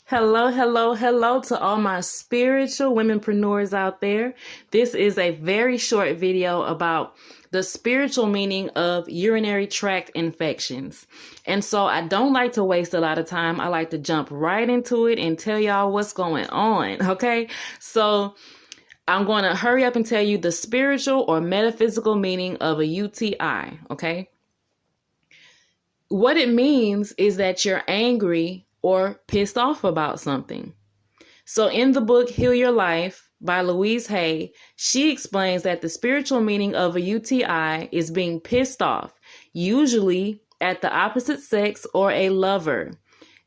Hello, hello, hello to all my spiritual womenpreneurs out there. This is a very short video about the spiritual meaning of urinary tract infections. And so I don't like to waste a lot of time. I like to jump right into it and tell y'all what's going on, okay? So I'm going to hurry up and tell you the spiritual or metaphysical meaning of a UTI, okay? What it means is that you're angry or pissed off about something. So in the book Heal Your Life by Louise Hay, she explains that the spiritual meaning of a UTI is being pissed off, usually at the opposite sex or a lover.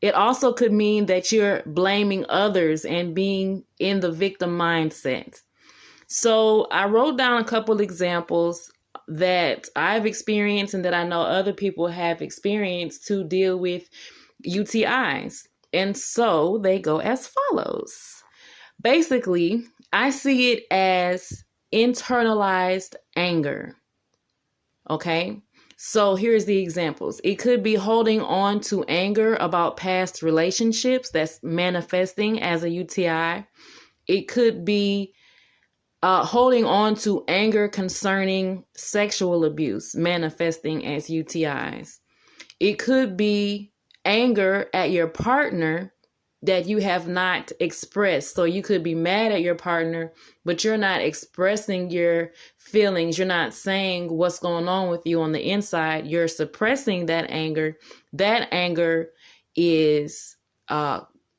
It also could mean that you're blaming others and being in the victim mindset. So I wrote down a couple examples that I've experienced and that I know other people have experienced to deal with UTIs. And so they go as follows. Basically, I see it as internalized anger. Okay? So here's the examples. It could be holding on to anger about past relationships that's manifesting as a UTI. It could be holding on to anger concerning sexual abuse manifesting as UTIs. It could be anger at your partner that you have not expressed. So you could be mad at your partner, but you're not expressing your feelings. You're not saying what's going on with you on the inside. You're suppressing that anger. That anger is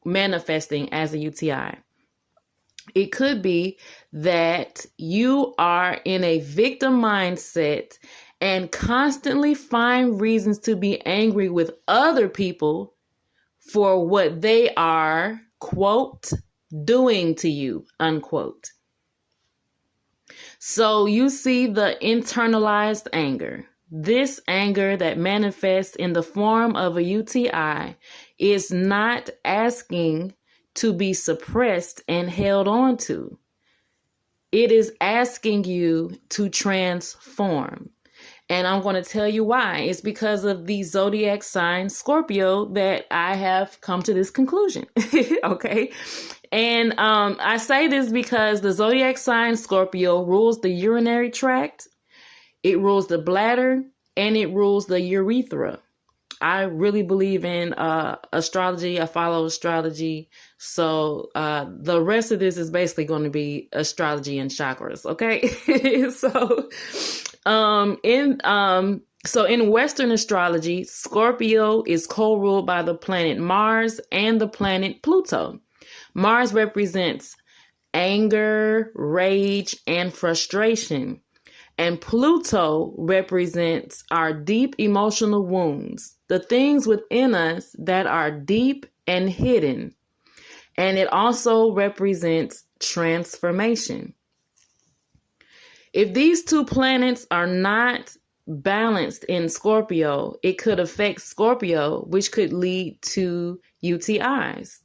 manifesting as a UTI. It could be that you are in a victim mindset and constantly find reasons to be angry with other people for what they are, quote, doing to you, unquote. So you see the internalized anger. This anger that manifests in the form of a UTI is not asking to be suppressed and held on to. It is asking you to transform. And I'm going to tell you why. It's because of the zodiac sign Scorpio that I have come to this conclusion. Okay. And I say this because the zodiac sign Scorpio rules the urinary tract, it rules the bladder, and it rules the urethra. I really believe in astrology. I follow astrology. So the rest of this is basically going to be astrology and chakras. Okay. So in Western astrology, Scorpio is co-ruled by the planet Mars and the planet Pluto. Mars represents anger, rage, and frustration. And Pluto represents our deep emotional wounds, the things within us that are deep and hidden. And it also represents transformation. If these two planets are not balanced in Scorpio, it could affect Scorpio, which could lead to UTIs.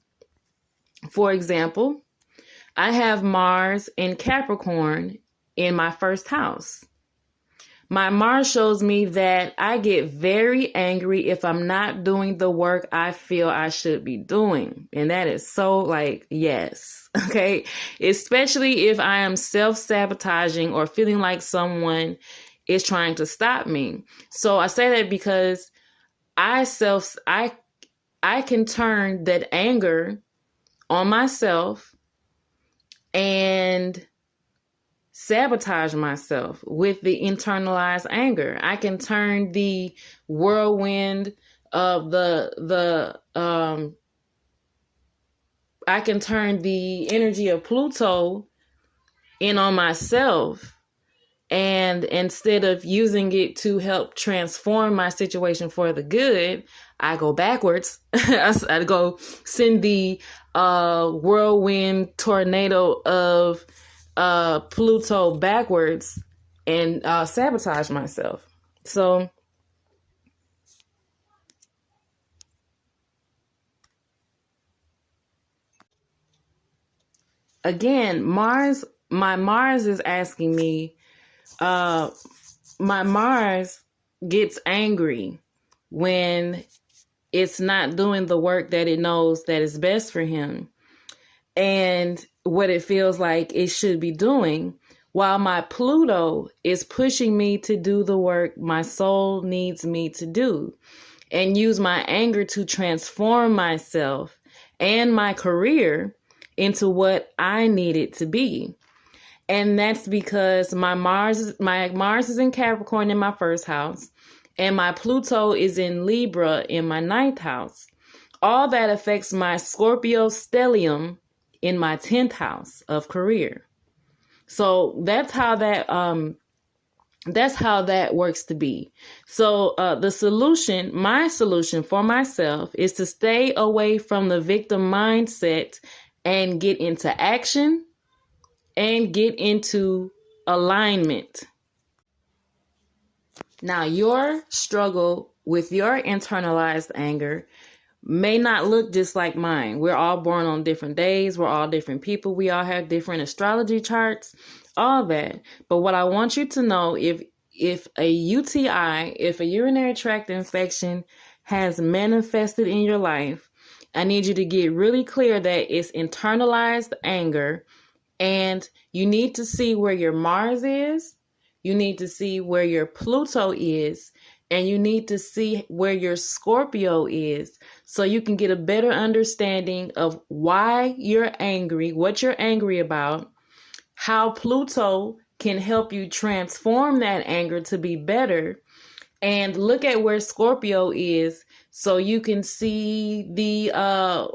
For example, I have Mars in Capricorn in my first house. My Mars shows me that I get very angry if I'm not doing the work I feel I should be doing. And that is so yes. Okay. Especially if I am self-sabotaging or feeling like someone is trying to stop me. So I say that because I can turn that anger on myself and sabotage myself with the internalized anger. I can turn the whirlwind of I can turn the energy of Pluto in on myself. And instead of using it to help transform my situation for the good, I go backwards. I go send the whirlwind tornado of Pluto backwards and sabotage myself. So again, my Mars is asking me, my Mars gets angry when it's not doing the work that it knows that is best for him and what it feels like it should be doing, while my Pluto is pushing me to do the work my soul needs me to do and use my anger to transform myself and my career into what I need it to be. And that's because my Mars is in Capricorn in my first house, and my Pluto is in Libra in my ninth house. All that affects my Scorpio stellium in my 10th house of career. So that's how that works to be. So my solution for myself is to stay away from the victim mindset and get into action and get into alignment. Now, your struggle with your internalized anger may not look just like mine. We're all born on different days. We're all different people. We all have different astrology charts, all that. But what I want you to know, if a UTI, if a urinary tract infection has manifested in your life, I need you to get really clear that it's internalized anger, and you need to see where your Mars is. You need to see where your Pluto is, and you need to see where your Scorpio is, so you can get a better understanding of why you're angry, what you're angry about, how Pluto can help you transform that anger to be better, and look at where Scorpio is so you can see the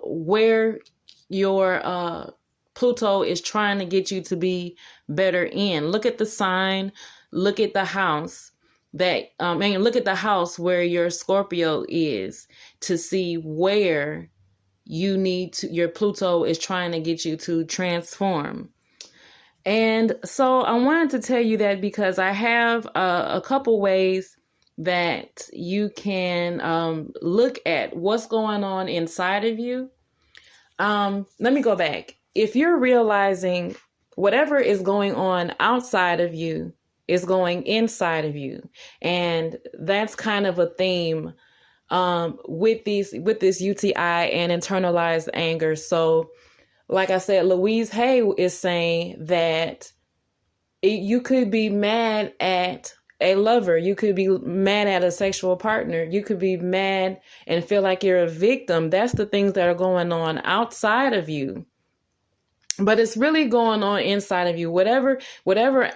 where your Pluto is trying to get you to be better in. Look at the sign, look at the house look at the house where your Scorpio is to see where your Pluto is trying to get you to transform. And so I wanted to tell you that because I have a couple ways that you can look at what's going on inside of you. Let me go back. If you're realizing whatever is going on outside of you is going inside of you, and that's kind of a theme with this UTI and internalized anger. So, like I said, Louise Hay is saying that you could be mad at a lover. You could be mad at a sexual partner. You could be mad and feel like you're a victim. That's the things that are going on outside of you. But it's really going on inside of you. Whatever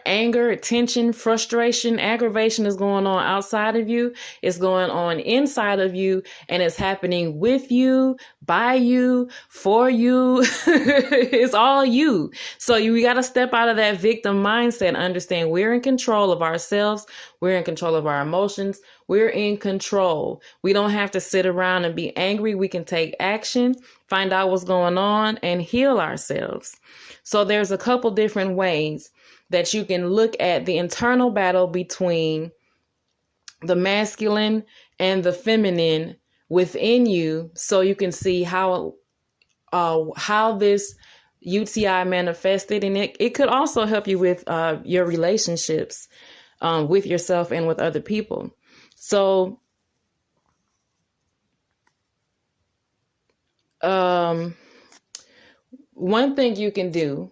anger, tension, frustration, aggravation is going on outside of you, it's going on inside of you, and it's happening with you, by you, for you. It's all you. So we got to step out of that victim mindset and understand we're in control of ourselves. We're in control of our emotions. We're in control. We don't have to sit around and be angry. We can take action, find out what's going on, and heal ourselves. So there's a couple different ways that you can look at the internal battle between the masculine and the feminine within you, so you can see how this UTI manifested. And it could also help you with your relationships with yourself and with other people. So one thing you can do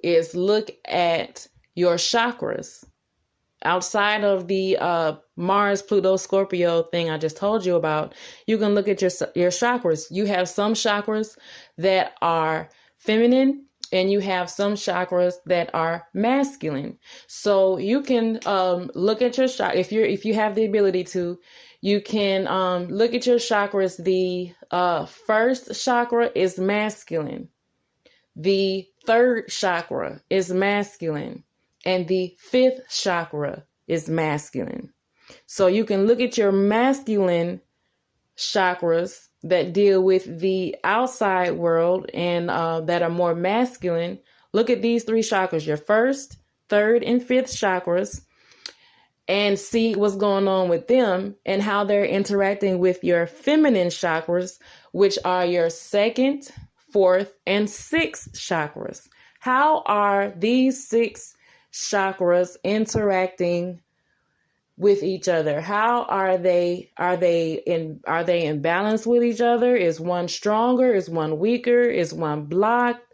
is look at your chakras outside of the Mars, Pluto, Scorpio thing I just told you about. You can look at your chakras. You have some chakras that are feminine, and you have some chakras that are masculine. So you can look at your chakra if you have the ability to. You can look at your chakras. The first chakra is masculine. The third chakra is masculine. And the fifth chakra is masculine. So you can look at your masculine chakras that deal with the outside world and that are more masculine. Look at these three chakras, your first, third, and fifth chakras, and see what's going on with them and how they're interacting with your feminine chakras, which are your second, fourth, and sixth chakras. How are these six chakras interacting with each other? How are they in balance with each other? Is one stronger? Is one weaker? Is one blocked?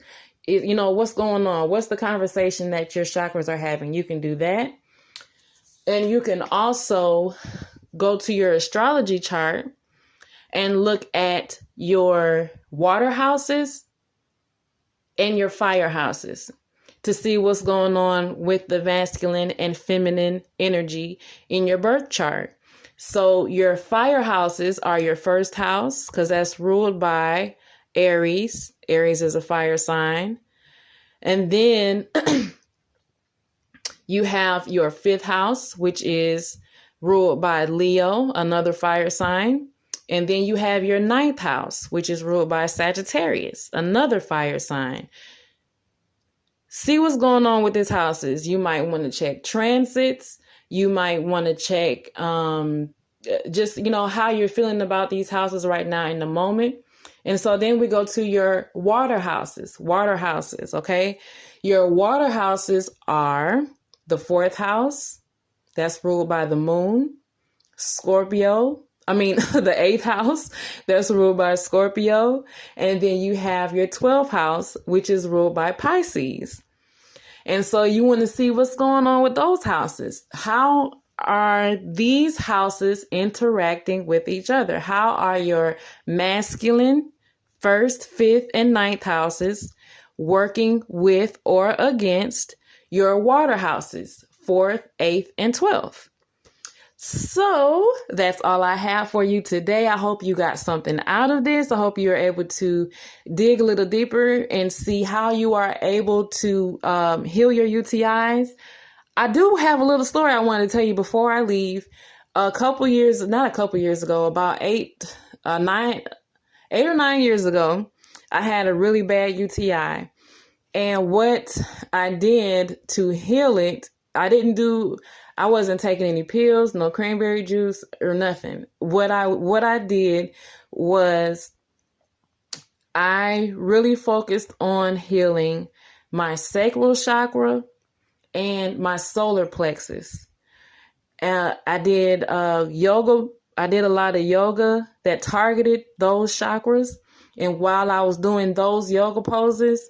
What's going on? What's the conversation that your chakras are having? You can do that. And you can also go to your astrology chart and look at your water houses and your fire houses to see what's going on with the masculine and feminine energy in your birth chart. So your fire houses are your first house, because that's ruled by Aries. Aries is a fire sign. And then you have your fifth house, which is ruled by Leo, another fire sign. And then you have your ninth house, which is ruled by Sagittarius, another fire sign. See what's going on with these houses. You might want to check transits. You might want to check just, how you're feeling about these houses right now in the moment. And so then we go to your water houses. Okay? Your water houses are the fourth house. That's ruled by the moon. The eighth house, that's ruled by Scorpio. And then you have your 12th house, which is ruled by Pisces. And so you want to see what's going on with those houses. How are these houses interacting with each other? How are your masculine first, fifth, and ninth houses working with or against your water houses, fourth, eighth, and 12th? So that's all I have for you today. I hope you got something out of this. I hope you're able to dig a little deeper and see how you are able to heal your UTIs. I do have a little story I want to tell you before I leave. About 8 or 9 years ago, I had a really bad UTI. And what I did to heal it, I wasn't taking any pills, no cranberry juice or nothing. What I did was I really focused on healing my sacral chakra and my solar plexus. I did yoga. I did a lot of yoga that targeted those chakras. And while I was doing those yoga poses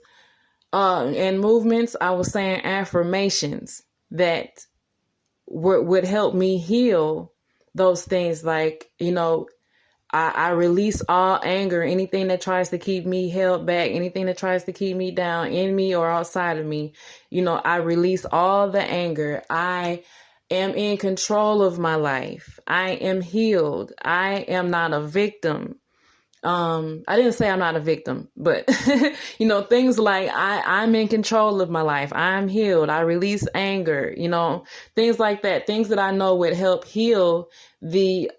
and movements, I was saying affirmations that would help me heal those things. Like, I release all anger, anything that tries to keep me held back, anything that tries to keep me down in me or outside of me. I release all the anger. I am in control of my life. I am healed. I am not a victim. I didn't say I'm not a victim, but, things like I'm in control of my life. I'm healed. I release anger, things like that. Things that I know would help heal the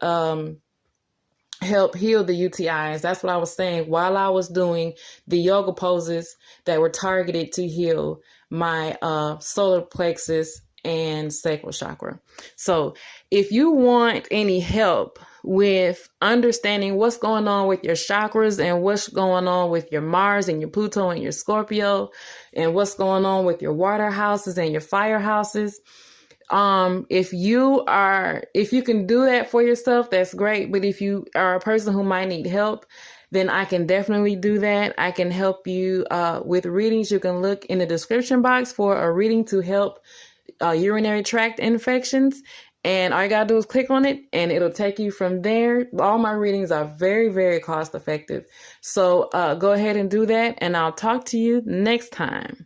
UTIs. That's what I was saying while I was doing the yoga poses that were targeted to heal my solar plexus and sacral chakra. So if you want any help with understanding what's going on with your chakras and what's going on with your Mars and your Pluto and your Scorpio and what's going on with your water houses and your fire houses, if you can do that for yourself, that's great. But if you are a person who might need help, then I can definitely do that. I can help you with readings. You can look in the description box for a reading to help urinary tract infections. And all you gotta do is click on it and it'll take you from there. All my readings are very, very cost effective. So go ahead and do that, and I'll talk to you next time.